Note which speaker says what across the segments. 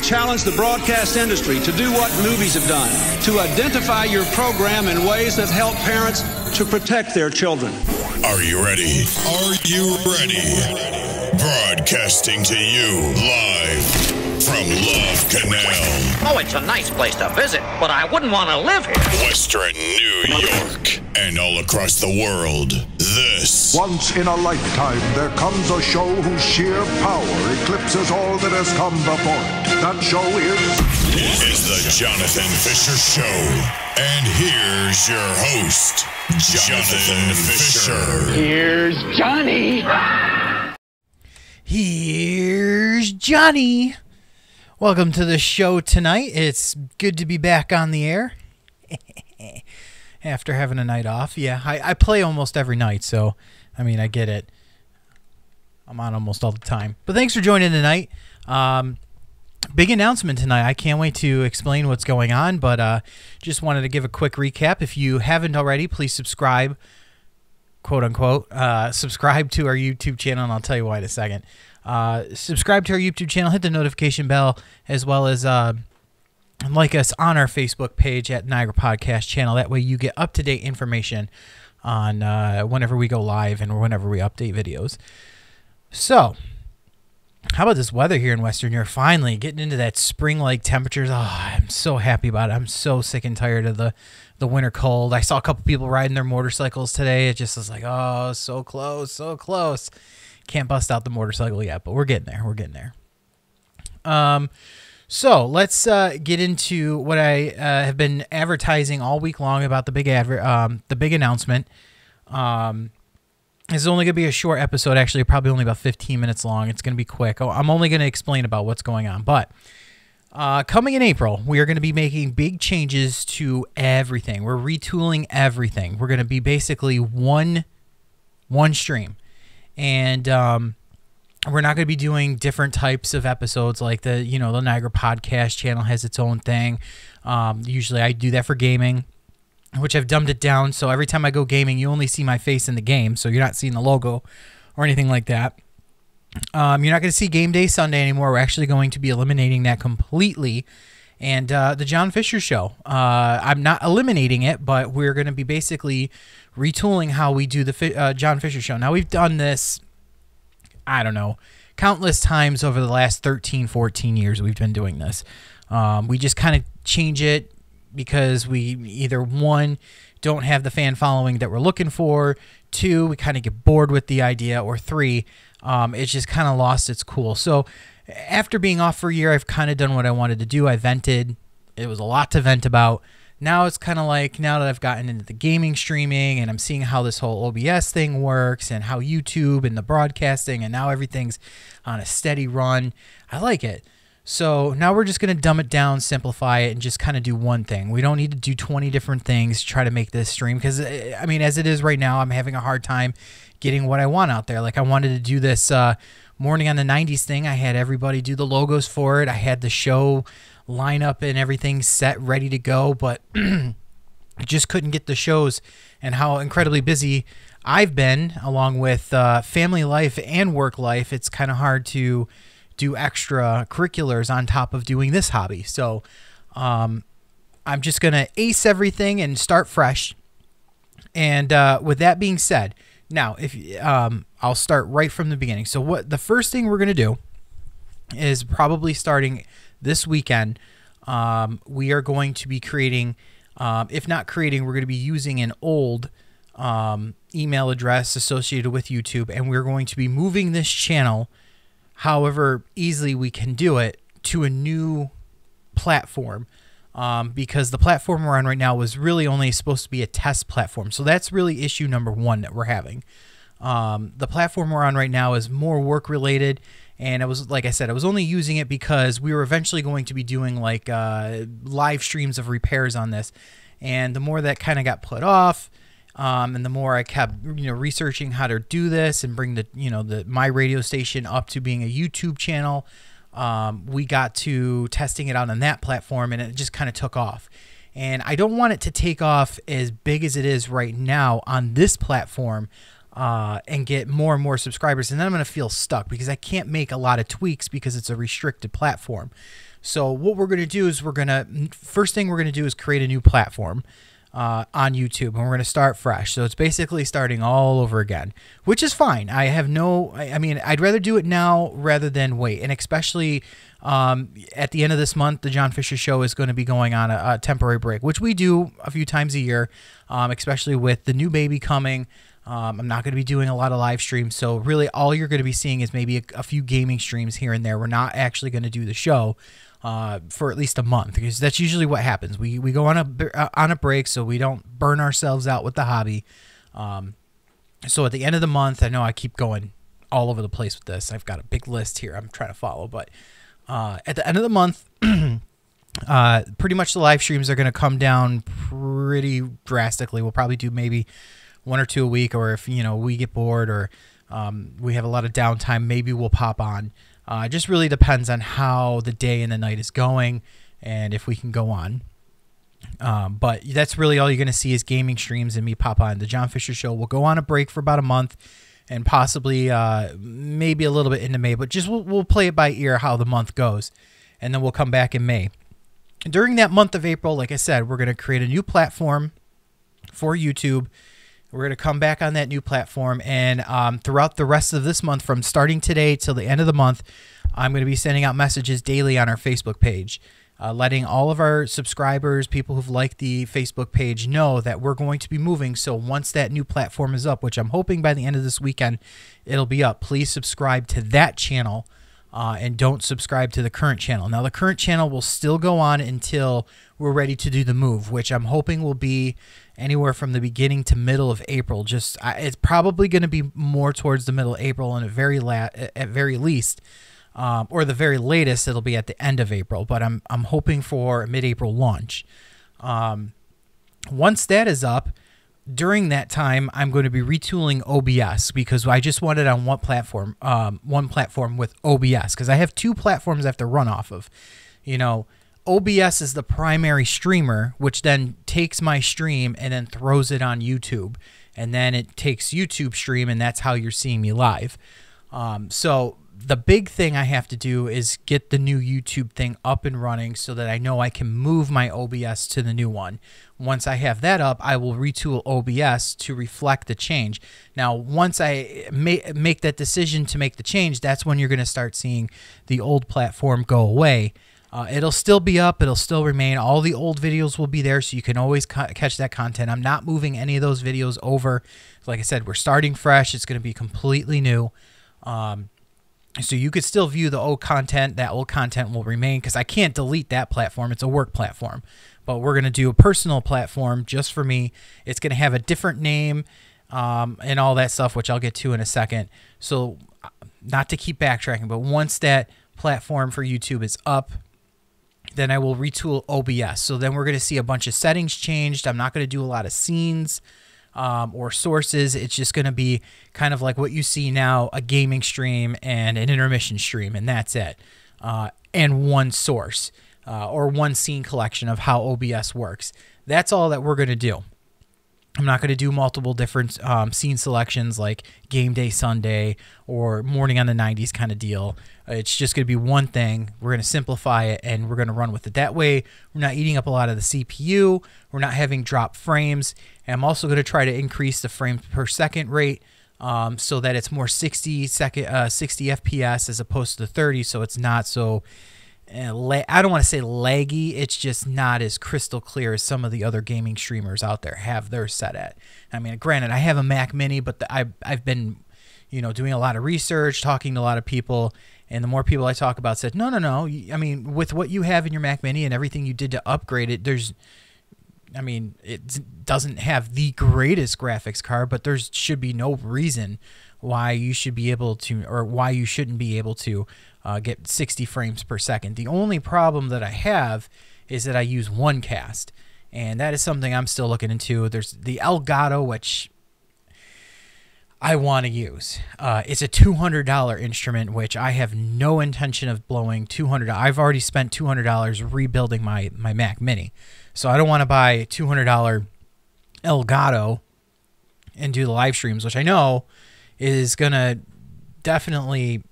Speaker 1: challenge the broadcast industry to do what movies have done, to identify your program in ways that help parents to protect their children.
Speaker 2: Are you ready? Are you ready? Broadcasting to you live from Love Canal.
Speaker 3: Oh, it's a nice place to visit, but I wouldn't want to live here.
Speaker 2: Western New York and all across the world. This.
Speaker 4: Once in a lifetime, there comes a show whose sheer power eclipses all that has come before it. That show is
Speaker 2: the Jonathan Fischer Show. And here's your host, Jonathan Fischer.
Speaker 5: Here's Johnny.
Speaker 6: Here's Johnny. Welcome to the show tonight. It's good to be back on the air after having a night off. Yeah, I play almost every night, so, I mean, I get it. I'm on almost all the time. But thanks for joining tonight. Big announcement tonight. I can't wait to explain what's going on, but just wanted to give a quick recap. If you haven't already, please subscribe, quote unquote, subscribe to our YouTube channel, and I'll tell you why in a second. Subscribe to our YouTube channel, hit the notification bell, as well as like us on our Facebook page at Niagara Podcast Channel. That way you get up-to-date information on whenever we go live and whenever we update videos. So, how about this weather here in Western Europe? Finally getting into that spring-like temperatures. Oh, I'm so happy about it. I'm so sick and tired of the winter cold. I saw a couple people riding their motorcycles today. It just was like, oh, so close, so close. Can't bust out the motorcycle yet, but we're getting there. We're getting there. So let's get into what I have been advertising all week long about the big announcement. It's only going to be a short episode, actually, probably only about 15 minutes long. It's going to be quick. I'm only going to explain about what's going on. But coming in April, we are going to be making big changes to everything. We're retooling everything. We're going to be basically one stream. And we're not going to be doing different types of episodes like the Niagara Podcast Channel has its own thing. Usually I do that for gaming, which I've dumbed it down. So every time I go gaming, you only see my face in the game. So you're not seeing the logo or anything like that. You're not going to see Game Day Sunday anymore. We're actually going to be eliminating that completely. And the Jon Fischer Show, I'm not eliminating it, but we're going to be basically retooling how we do the Jon Fischer Show. Now, we've done this, I don't know, countless times over the last 13, 14 years we've been doing this. We just kind of change it because we either, one, don't have the fan following that we're looking for, two, we kind of get bored with the idea, or three, it's just kind of lost its cool. So after being off for a year, I've kind of done what I wanted to do. I vented. It was a lot to vent about. Now it's kind of like, now that I've gotten into the gaming streaming and I'm seeing how this whole OBS thing works and how YouTube and the broadcasting, and now everything's on a steady run, I like it. So now we're just going to dumb it down, simplify it, and just kind of do one thing. We don't need to do 20 different things to try to make this stream, because, I mean, as it is right now, I'm having a hard time getting what I want out there. Like, I wanted to do this Morning on the 90s thing. I had everybody do the logos for it. I had the show lineup and everything set, ready to go, but I just couldn't get the shows, and how incredibly busy I've been, along with family life and work life. It's kind of hard to do extra curriculars on top of doing this hobby. So I'm just going to ace everything and start fresh. And with that being said, now if I'll start right from the beginning. So what the first thing we're going to do is, probably starting this weekend, we are going to be creating, if not creating, we're going to be using an old email address associated with YouTube, and we're going to be moving this channel, however easily we can do it, to a new platform, because the platform we're on right now was really only supposed to be a test platform. So that's really issue number one that we're having. The platform we're on right now is more work related, and it was, like I said, I was only using it because we were eventually going to be doing like live streams of repairs on this, and the more that kind of got put off, and the more I kept researching how to do this and bring the my radio station up to being a YouTube channel, we got to testing it out on that platform, and it just kind of took off. And I don't want it to take off as big as it is right now on this platform, and get more and more subscribers, and then I'm going to feel stuck because I can't make a lot of tweaks because it's a restricted platform. So what we're going to do is first thing we're going to do is create a new platform on YouTube, and we're going to start fresh. So it's basically starting all over again, which is fine. I mean, I'd rather do it now rather than wait. And especially at the end of this month, the John Fischer Show is going to be going on a temporary break, which we do a few times a year, especially with the new baby coming. I'm not going to be doing a lot of live streams, so really all you're going to be seeing is maybe a few gaming streams here and there. We're not actually going to do the show for at least a month, because that's usually what happens. We go on a break so we don't burn ourselves out with the hobby. So at the end of the month, I know I keep going all over the place with this. I've got a big list here I'm trying to follow, but at the end of the month, pretty much the live streams are going to come down pretty drastically. We'll probably do maybe 1 or 2 a week, or if we get bored or we have a lot of downtime, maybe we'll pop on. It just really depends on how the day and the night is going and if we can go on. But that's really all you're going to see is gaming streams and me pop on. The John Fischer Show will go on a break for about a month and possibly maybe a little bit into May, but just we'll play it by ear how the month goes, and then we'll come back in May. During that month of April, like I said, we're going to create a new platform for YouTube. We're going to come back on that new platform, and throughout the rest of this month, from starting today till the end of the month, I'm going to be sending out messages daily on our Facebook page, letting all of our subscribers, people who've liked the Facebook page, know that we're going to be moving. So once that new platform is up, which I'm hoping by the end of this weekend it'll be up, please subscribe to that channel and don't subscribe to the current channel. Now, the current channel will still go on until we're ready to do the move, which I'm hoping will be anywhere from the beginning to middle of April. It's probably going to be more towards the middle of April, and at very least, or the very latest, it'll be at the end of April. But I'm hoping for a mid-April launch. Once that is up, during that time, I'm going to be retooling OBS, because I just want it on one platform with OBS, because I have 2 platforms I have to run off of. OBS is the primary streamer, which then takes my stream and then throws it on YouTube, and then it takes YouTube stream, and that's how you're seeing me live. So the big thing I have to do is get the new YouTube thing up and running so that I know I can move my OBS to the new one. Once I have that up, I will retool OBS to reflect the change. Now, once I make that decision to make the change, that's when you're going to start seeing the old platform go away. It'll still be up. It'll still remain. All the old videos will be there, so you can always catch that content. I'm not moving any of those videos over. Like I said, we're starting fresh. It's going to be completely new. So you could still view the old content. That old content will remain, because I can't delete that platform. It's a work platform. But we're going to do a personal platform just for me. It's going to have a different name and all that stuff, which I'll get to in a second. So not to keep backtracking, but once that platform for YouTube is up, then I will retool OBS. So then we're going to see a bunch of settings changed. I'm not going to do a lot of scenes or sources. It's just going to be kind of like what you see now, a gaming stream and an intermission stream, and that's it. And one source or one scene collection of how OBS works. That's all that we're going to do. I'm not going to do multiple different scene selections like Game Day Sunday or Morning on the 90s kind of deal. It's just going to be one thing. We're going to simplify it, and we're going to run with it. That way, we're not eating up a lot of the CPU. We're not having drop frames. And I'm also going to try to increase the frames per second rate so that it's more 60 FPS as opposed to 30, so it's not so... I don't want to say laggy. It's just not as crystal clear as some of the other gaming streamers out there have theirs set at. I mean, granted, I have a Mac Mini, but I've been, doing a lot of research, talking to a lot of people, and the more people I talk about said, no. I mean, with what you have in your Mac Mini and everything you did to upgrade it, it doesn't have the greatest graphics card, but there should be no reason why you should be able to, or why you shouldn't be able to get 60 frames per second. The only problem that I have is that I use ONECAST, and that is something I'm still looking into. There's the Elgato, which I want to use. It's a $200 instrument, which I have no intention of blowing $200. I've already spent $200 rebuilding my Mac Mini, so I don't want to buy a $200 Elgato and do the live streams, which I know is going to definitely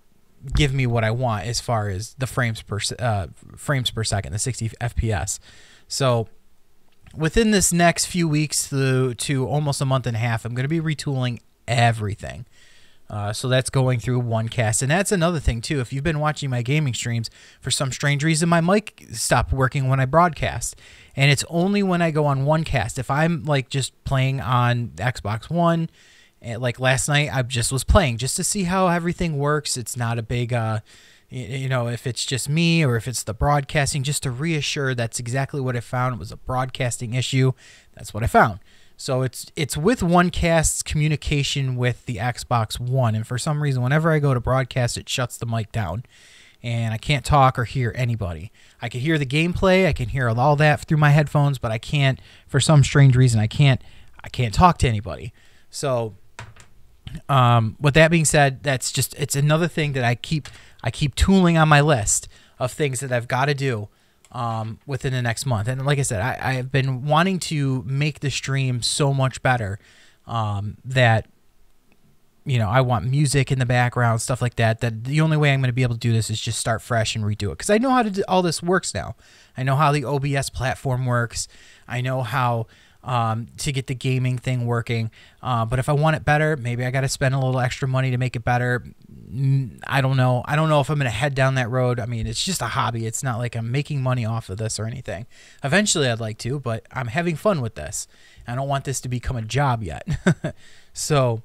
Speaker 6: give me what I want as far as the frames per second, the 60 FPS. So within this next few weeks to almost a month and a half, I'm going to be retooling everything. So that's going through ONECAST. And that's another thing too. If you've been watching my gaming streams, for some strange reason, my mic stopped working when I broadcast. And it's only when I go on ONECAST. If I'm like just playing on Xbox One, like last night, I just was playing just to see how everything works. It's not a big, you know, if it's just me or if it's the broadcasting, just to reassure that's exactly what I found. It was a broadcasting issue. That's what I found. So it's with ONECAST's communication with the Xbox One, and for some reason, whenever I go to broadcast, it shuts the mic down, and I can't talk or hear anybody. I can hear the gameplay, I can hear all that through my headphones, but I can't, for some strange reason, I can't talk to anybody. So, with that being said, it's another thing that I keep tooling on my list of things that I've got to do within the next month. And like I said, I have been wanting to make the stream so much better that, you know, I want music in the background, stuff like that, that the only way I'm going to be able to do this is just start fresh and redo it. Because I know how to do, all this works now. I know how the OBS platform works. I know how to get the gaming thing working. But if I want it better, maybe I got to spend a little extra money to make it better. I don't know. I don't know if I'm going to head down that road. I mean, it's just a hobby. It's not like I'm making money off of this or anything. Eventually I'd like to, but I'm having fun with this. I don't want this to become a job yet. So,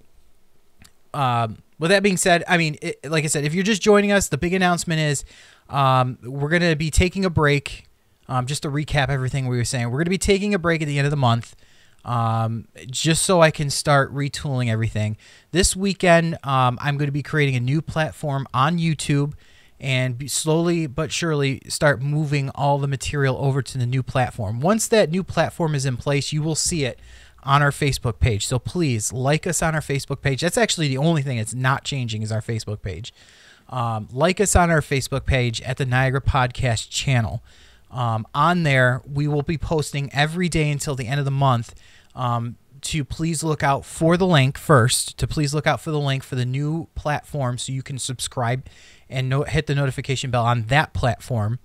Speaker 6: with that being said, I mean, like I said, if you're just joining us, the big announcement is we're going to be taking a break. Just to recap everything we were saying, we're going to be taking a break at the end of the month, just so I can start retooling everything. This weekend, I'm going to be creating a new platform on YouTube and slowly but surely start moving all the material over to the new platform. Once that new platform is in place, you will see it on our Facebook page. So please like us on our Facebook page. That's actually the only thing that's not changing is our Facebook page. Like us on our Facebook page at the Niagara Podcast channel. On there, we will be posting every day until the end of the month to please look out for the link first, to please look out for the link for the new platform so you can subscribe and hit the notification bell on that platform.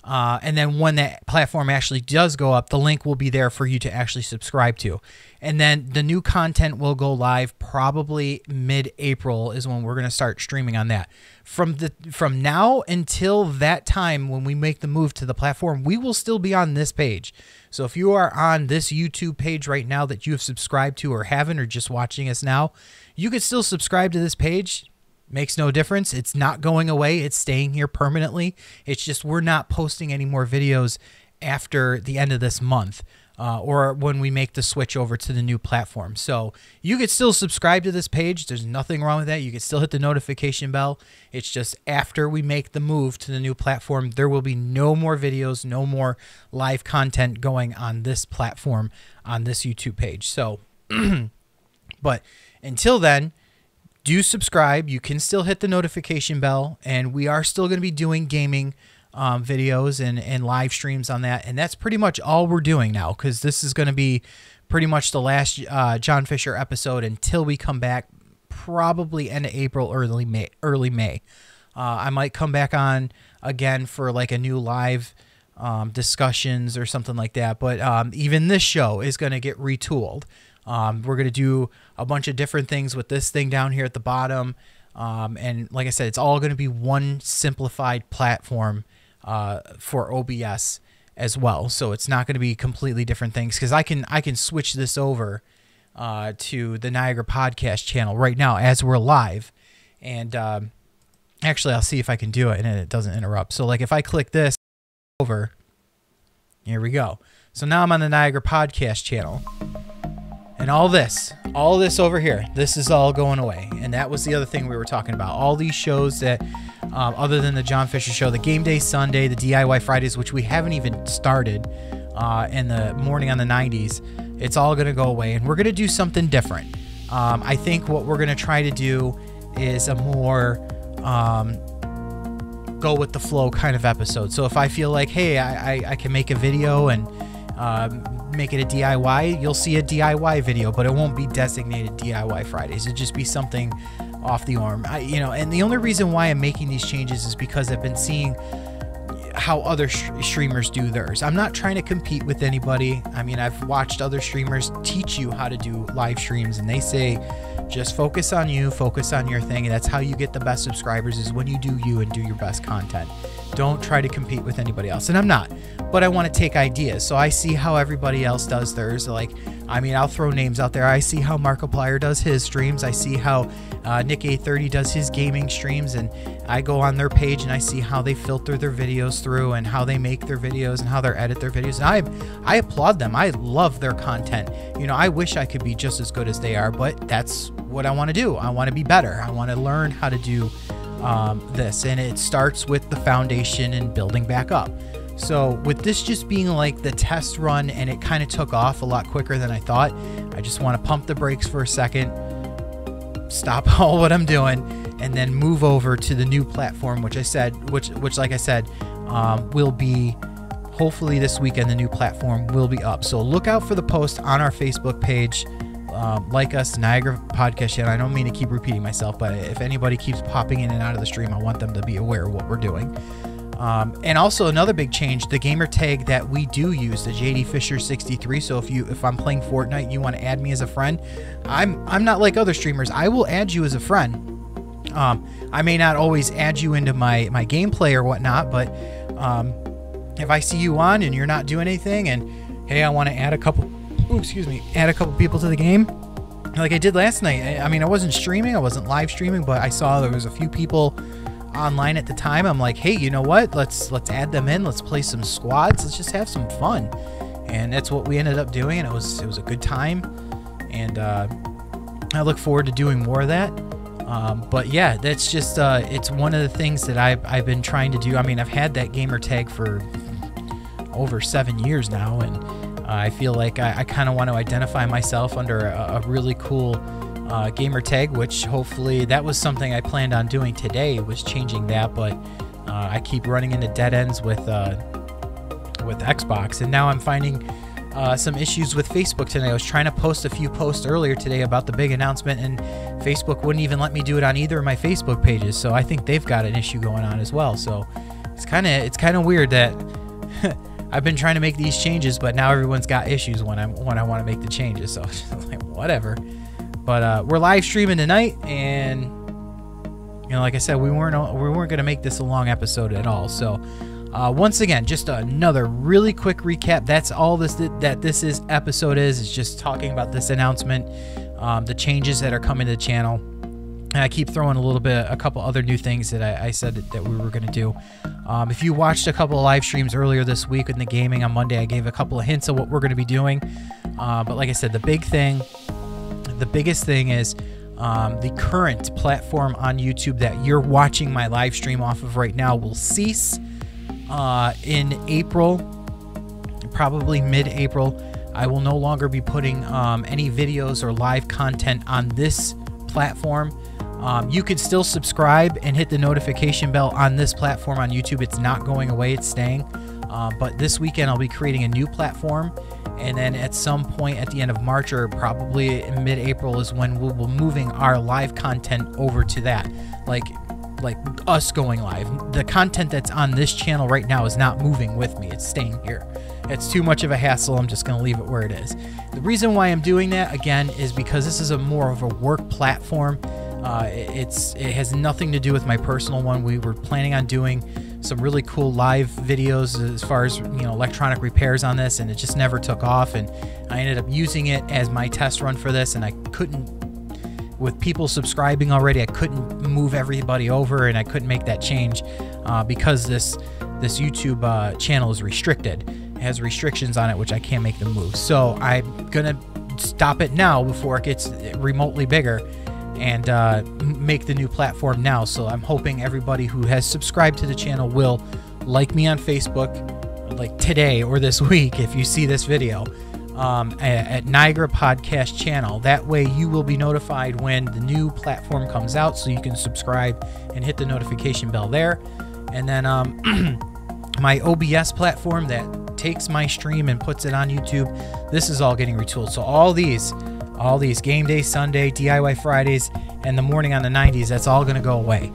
Speaker 6: And then when that platform actually does go up, the link will be there for you to actually subscribe to. And then the new content will go live probably mid-April is when we're going to start streaming on that. From now until that time when we make the move to the platform, we will still be on this page. So if you are on this YouTube page right now that you have subscribed to or haven't or just watching us now, you could still subscribe to this page. Makes no difference. It's not going away. It's staying here permanently. It's just we're not posting any more videos after the end of this month or when we make the switch over to the new platform. So you could still subscribe to this page. There's nothing wrong with that. You could still hit the notification bell. It's just after we make the move to the new platform, there will be no more videos, no more live content going on this platform, on this YouTube page. So, but until then, do subscribe. You can still hit the notification bell, and we are still going to be doing gaming videos and live streams on that. And that's pretty much all we're doing now, because this is going to be pretty much the last Jon Fischer episode until we come back, probably end of April, early May. I might come back on again for like a new live discussions or something like that. But even this show is going to get retooled. We're going to do a bunch of different things with this thing down here at the bottom. And like I said, it's all going to be one simplified platform for OBS as well. So it's not going to be completely different things, because I can switch this over to the Niagara Podcast channel right now as we're live. And actually, I'll see if I can do it and it doesn't interrupt. So like if I click this over, here we go. So now I'm on the Niagara Podcast channel. And all this over here, this is all going away. And that was the other thing we were talking about. All these shows that, other than the Jon Fischer show, the Game Day Sunday, the DIY Fridays, which we haven't even started, and the Morning on the 90s, it's all going to go away. And we're going to do something different. I think what we're going to try to do is a more go with the flow kind of episode. So if I feel like, hey, I can make a video and make it a DIY, you'll see a DIY video, but it won't be designated DIY Fridays. It'll just be something off the arm. And the only reason why I'm making these changes is because I've been seeing how other streamers do theirs. I'm not trying to compete with anybody. I mean, I've watched other streamers teach you how to do live streams, and they say just focus on you, focus on your thing, and that's how you get the best subscribers, is when you do you and do your best content. Don't try to compete with anybody else. And I'm not, but I want to take ideas. So I see how everybody else does theirs. Like, I mean, I'll throw names out there. I see how Markiplier does his streams. I see how Nick 830 does his gaming streams, and I go on their page and I see how they filter their videos through and how they make their videos and how they edit their videos. And I applaud them. I love their content. You know, I wish I could be just as good as they are, but that's what I want to do. I want to be better. I want to learn how to do this, and it starts with the foundation and building back up. So with this just being like the test run, and it kind of took off a lot quicker than I thought, I just want to pump the brakes for a second, stop all what I'm doing, and then move over to the new platform, which like I said, will be hopefully this weekend. The new platform will be up, so look out for the post on our Facebook page. Like us, Niagara Podcast Channel. I don't mean to keep repeating myself, but if anybody keeps popping in and out of the stream, I want them to be aware of what we're doing. And also another big change, the gamer tag that we do use, the JD Fischer 63. So if I'm playing Fortnite, you want to add me as a friend, I'm not like other streamers. I will add you as a friend. I may not always add you into my gameplay or whatnot, but if I see you on and you're not doing anything, and hey, I want to add a couple people to the game, like I did last night. I mean, I wasn't streaming, I wasn't live streaming, but I saw there was a few people online at the time. I'm like, hey, you know what? Let's add them in. Let's play some squads. Let's just have some fun. And that's what we ended up doing, and it was a good time. And I look forward to doing more of that. But yeah, that's just it's one of the things that I've been trying to do. I mean, I've had that gamer tag for over 7 years now, and I feel like I kind of want to identify myself under a really cool gamer tag, which hopefully that was something I planned on doing today, was changing that, but I keep running into dead ends with Xbox, and now I'm finding some issues with Facebook today. I was trying to post a few posts earlier today about the big announcement, and Facebook wouldn't even let me do it on either of my Facebook pages, so I think they've got an issue going on as well. So it's kind of weird that I've been trying to make these changes, but now everyone's got issues when I want to make the changes. So like, whatever. But we're live streaming tonight, and you know, like I said, we weren't going to make this a long episode at all. So once again, just another really quick recap. That's all this episode is just talking about this announcement, the changes that are coming to the channel. And I keep throwing a couple other new things that I said that we were going to do. If you watched a couple of live streams earlier this week in the gaming on Monday, I gave a couple of hints of what we're going to be doing. But like I said, the biggest thing is the current platform on YouTube that you're watching my live stream off of right now will cease in April, probably mid-April. I will no longer be putting any videos or live content on this platform. You can still subscribe and hit the notification bell on this platform on YouTube. It's not going away, it's staying. But this weekend I'll be creating a new platform, and then at some point at the end of March or probably in mid-April is when we'll be moving our live content over to that. Like us going live. The content that's on this channel right now is not moving with me. It's staying here. It's too much of a hassle. I'm just going to leave it where it is. The reason why I'm doing that, again, is because this is more of a work platform. It has nothing to do with my personal one. We were planning on doing some really cool live videos as far as, you know, electronic repairs on this, and it just never took off, and I ended up using it as my test run for this, and I couldn't, with people subscribing already, I couldn't move everybody over, and I couldn't make that change because this YouTube channel is restricted. It has restrictions on it, which I can't make them move. So I'm gonna stop it now before it gets remotely bigger, and make the new platform now. So I'm hoping everybody who has subscribed to the channel will like me on Facebook, like today or this week if you see this video, at Niagara Podcast Channel. That way you will be notified when the new platform comes out, so you can subscribe and hit the notification bell there. And then My OBS platform that takes my stream and puts it on YouTube, this is all getting retooled. So all these Game Day Sunday, DIY Fridays, and the morning on the 90s, that's all going to go away.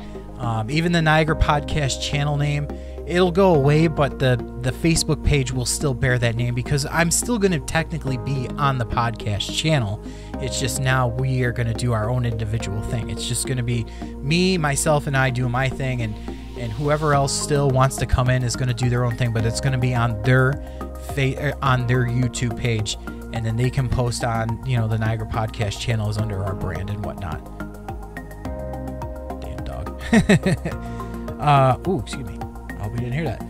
Speaker 6: Even the Niagara Podcast channel name, it'll go away, but the Facebook page will still bear that name because I'm still going to technically be on the podcast channel. It's just now we are going to do our own individual thing. It's just going to be me, myself, and I do my thing, and whoever else still wants to come in is going to do their own thing, but it's going to be on their YouTube page, and then they can post on, you know, the Niagara Podcast channel is under our brand and whatnot. Damn dog. Ooh, excuse me. I hope we didn't hear that.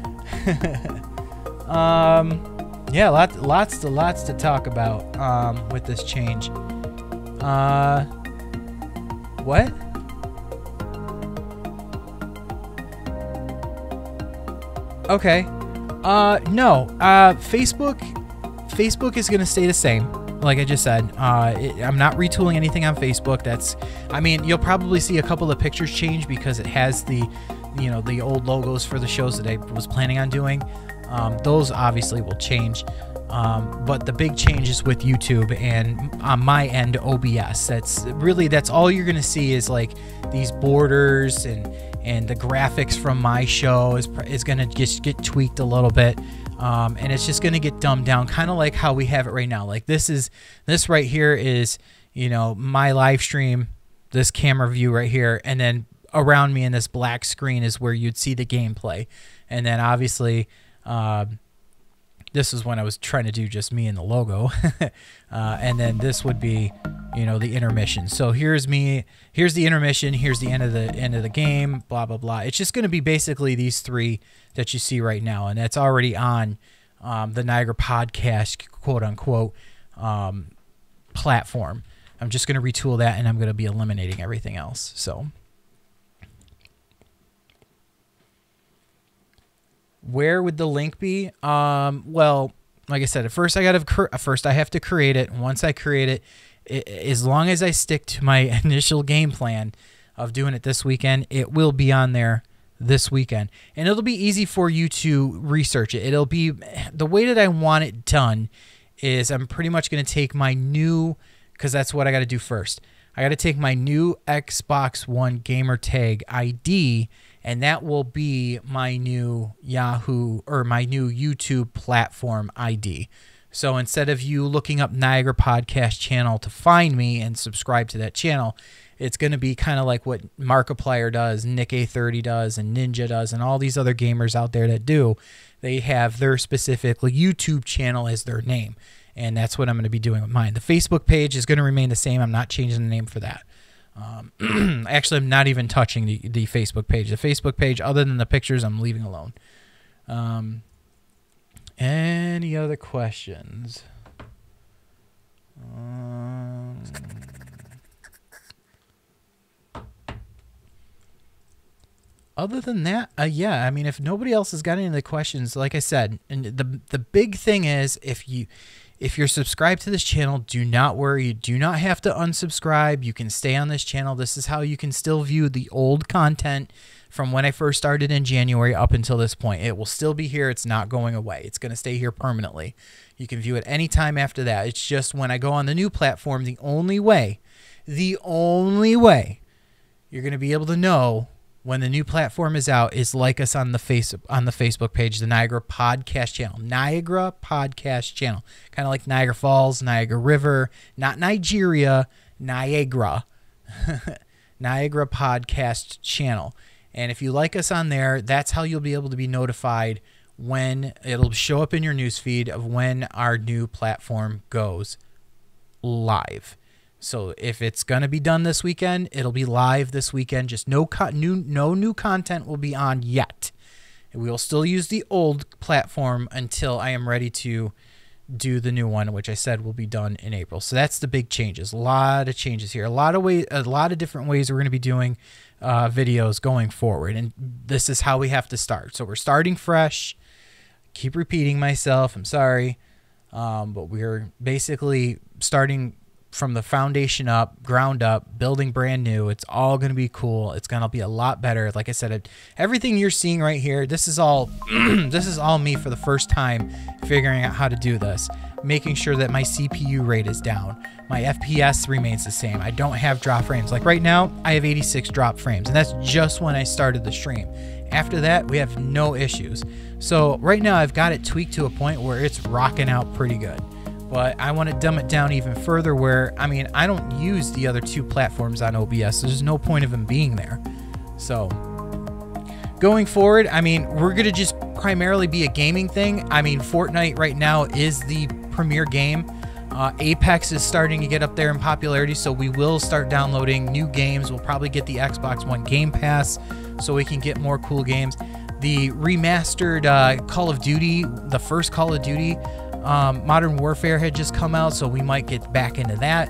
Speaker 6: Yeah, lots to talk about with this change. What? Okay. No. Facebook is going to stay the same. Like I just said, I'm not retooling anything on Facebook. I mean, you'll probably see a couple of pictures change because it has the old logos for the shows that I was planning on doing. Those obviously will change. But the big change is with YouTube and on my end, OBS. That's all you're going to see is like these borders and the graphics from my show is going to just get tweaked a little bit. And it's just going to get dumbed down, kind of like how we have it right now. Like this right here is, you know, my live stream, this camera view right here. And then around me in this black screen is where you'd see the gameplay. And then obviously, this is when I was trying to do just me and the logo. And then this would be, you know, the intermission. So here's me, here's the intermission, here's the end of the game, blah, blah, blah. It's just going to be basically these three that you see right now. And that's already on the Niagara Podcast, quote unquote, platform. I'm just going to retool that and I'm going to be eliminating everything else. So where would the link be? Well, like I said, first I have to create it. Once I create it, as long as I stick to my initial game plan of doing it this weekend, it will be on there this weekend. And it'll be easy for you to research it. It'll be the way that I want it done is I'm pretty much going to take my new, because that's what I got to do first. I got to take my new Xbox One gamer tag ID, and that will be my new Yahoo or my new YouTube platform ID. So instead of you looking up Niagara Podcast channel to find me and subscribe to that channel, it's going to be kind of like what Markiplier does, Nick A30 does, and Ninja does, and all these other gamers out there that do. They have their specific YouTube channel as their name, and that's what I'm going to be doing with mine. The Facebook page is going to remain the same. I'm not changing the name for that. Actually, I'm not even touching the Facebook page. The Facebook page, other than the pictures, I'm leaving alone. Any other questions? Other than that, yeah, I mean, if nobody else has got any of the questions, like I said, and the big thing is if you're subscribed to this channel, do not worry. You do not have to unsubscribe. You can stay on this channel. This is how you can still view the old content from when I first started in January up until this point. It will still be here. It's not going away. It's going to stay here permanently. You can view it anytime after that. It's just when I go on the new platform, the only way you're going to be able to know when the new platform is out is like us on the Facebook page, the Niagara Podcast channel. Niagara Podcast channel. Kind of like Niagara Falls, Niagara River, not Nigeria, Niagara. Niagara Podcast channel. And if you like us on there, that's how you'll be able to be notified when it'll show up in your newsfeed of when our new platform goes live. So if it's going to be done this weekend, it'll be live this weekend. Just no new content will be on yet. We will still use the old platform until I am ready to do the new one, which I said will be done in April. So that's the big changes. A lot of changes here. A lot of different ways we're going to be doing videos going forward. And this is how we have to start. So we're starting fresh. Keep repeating myself. I'm sorry. But we're basically starting from the foundation up, ground up, building brand new. It's all going to be cool. It's going to be a lot better. Like I said, everything you're seeing right here, this is all this is all me for the first time figuring out how to do this, making sure that my CPU rate is down. My FPS remains the same. I don't have drop frames. Like right now, I have 86 drop frames, and that's just when I started the stream. After that, we have no issues. So right now, I've got it tweaked to a point where it's rocking out pretty good. But I want to dumb it down even further where, I mean, I don't use the other two platforms on OBS. So there's no point of them being there. So going forward, I mean, we're going to just primarily be a gaming thing. I mean, Fortnite right now is the premier game. Apex is starting to get up there in popularity, so we will start downloading new games. We'll probably get the Xbox One Game Pass so we can get more cool games. The remastered Call of Duty, the first Call of Duty, Modern Warfare had just come out, so we might get back into that.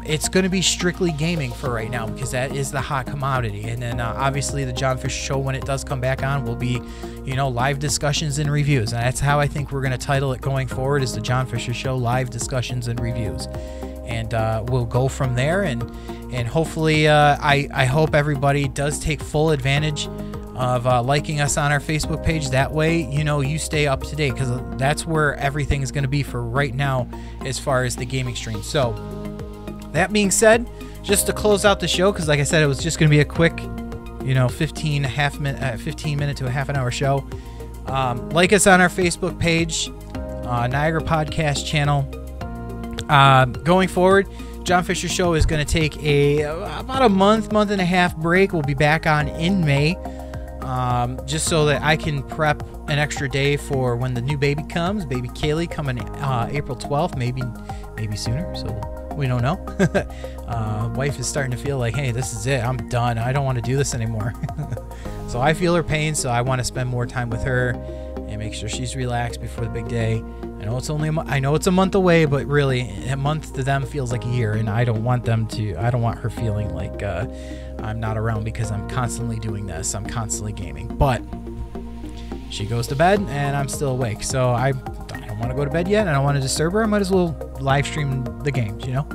Speaker 6: It's going to be strictly gaming for right now because that is the hot commodity. And then obviously the Jon Fischer Show, when it does come back on, will be, you know, live discussions and reviews. And that's how I think we're going to title it going forward, is the Jon Fischer Show, live discussions and reviews. And we'll go from there. And hopefully I hope everybody does take full advantage of liking us on our Facebook page. That way, you know, you stay up to date, because that's where everything is going to be for right now as far as the gaming stream. So that being said, just to close out the show, because like I said, it was just going to be a quick, you know, 15 minute to a half an hour show. Like us on our Facebook page, Niagara Podcast channel. Going forward, Jon Fischer Show is going to take about a month and a half break. We'll be back on in May, just so that I can prep an extra day for when the new baby comes. Baby Kaylee coming April 12th, maybe sooner. So we don't know. Wife is starting to feel like, hey, this is it. I'm done. I don't want to do this anymore. So I feel her pain, so I want to spend more time with her and make sure she's relaxed before the big day. I know it's a month away, but really a month to them feels like a year, and I don't want her feeling like I'm not around because I'm constantly doing this. I'm constantly gaming. But she goes to bed and I'm still awake, so I don't want to go to bed yet, and I don't want to disturb her. I might as well live stream the games, you know.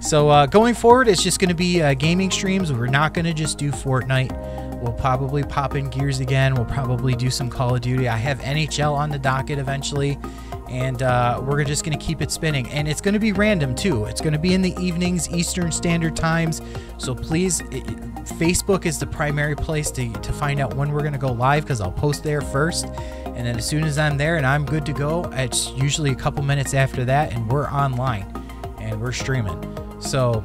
Speaker 6: So going forward, it's just going to be gaming streams. We're not going to just do Fortnite. We'll probably pop in Gears again. We'll probably do some Call of Duty. I have NHL on the docket eventually, and we're just going to keep it spinning. And it's going to be random too. It's going to be in the evenings, Eastern Standard Times. So please, Facebook is the primary place to find out when we're going to go live, because I'll post there first. And then as soon as I'm there and I'm good to go, it's usually a couple minutes after that, and we're online and we're streaming. So,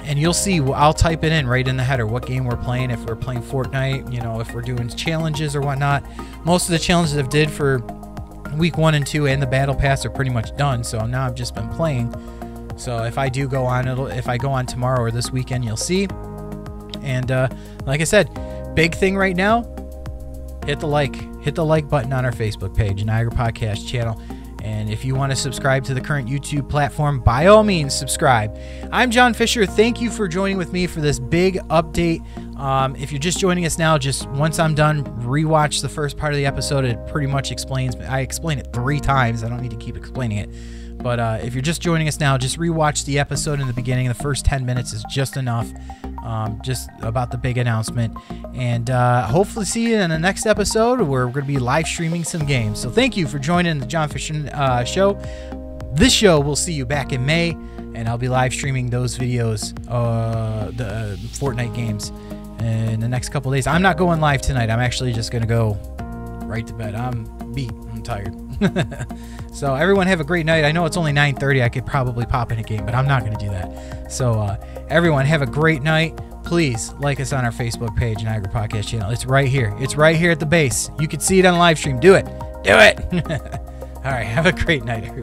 Speaker 6: and you'll see, I'll type it in right in the header what game we're playing. If we're playing Fortnite, you know, if we're doing challenges or whatnot. Most of the challenges I've did for week 1 and 2 and the battle pass are pretty much done. So now I've just been playing. So if I do go on, if I go on tomorrow or this weekend, you'll see. And like I said, big thing right now, hit the like button on our Facebook page, Niagara Podcast channel. And if you want to subscribe to the current YouTube platform, by all means, subscribe. I'm Jon Fischer. Thank you for joining with me for this big update. If you're just joining us now, just once I'm done, rewatch the first part of the episode. It pretty much explains. I explain it 3 times. I don't need to keep explaining it. But if you're just joining us now, just rewatch the episode in the beginning. The first 10 minutes is just enough, just about the big announcement. And hopefully see you in the next episode where we're going to be live streaming some games. So thank you for joining the Jon Fischer Show. This show, we'll see you back in May, and I'll be live streaming those videos, the Fortnite games, in the next couple days. I'm not going live tonight. I'm actually just going to go right to bed. I'm beat. I'm tired. So everyone have a great night. I know it's only 9:30. I could probably pop in a game, but I'm not going to do that. So everyone have a great night. Please like us on our Facebook page, Niagara Podcast channel. It's right here. It's right here at the base. You can see it on live stream. Do it. Do it. All right. Have a great night, everyone.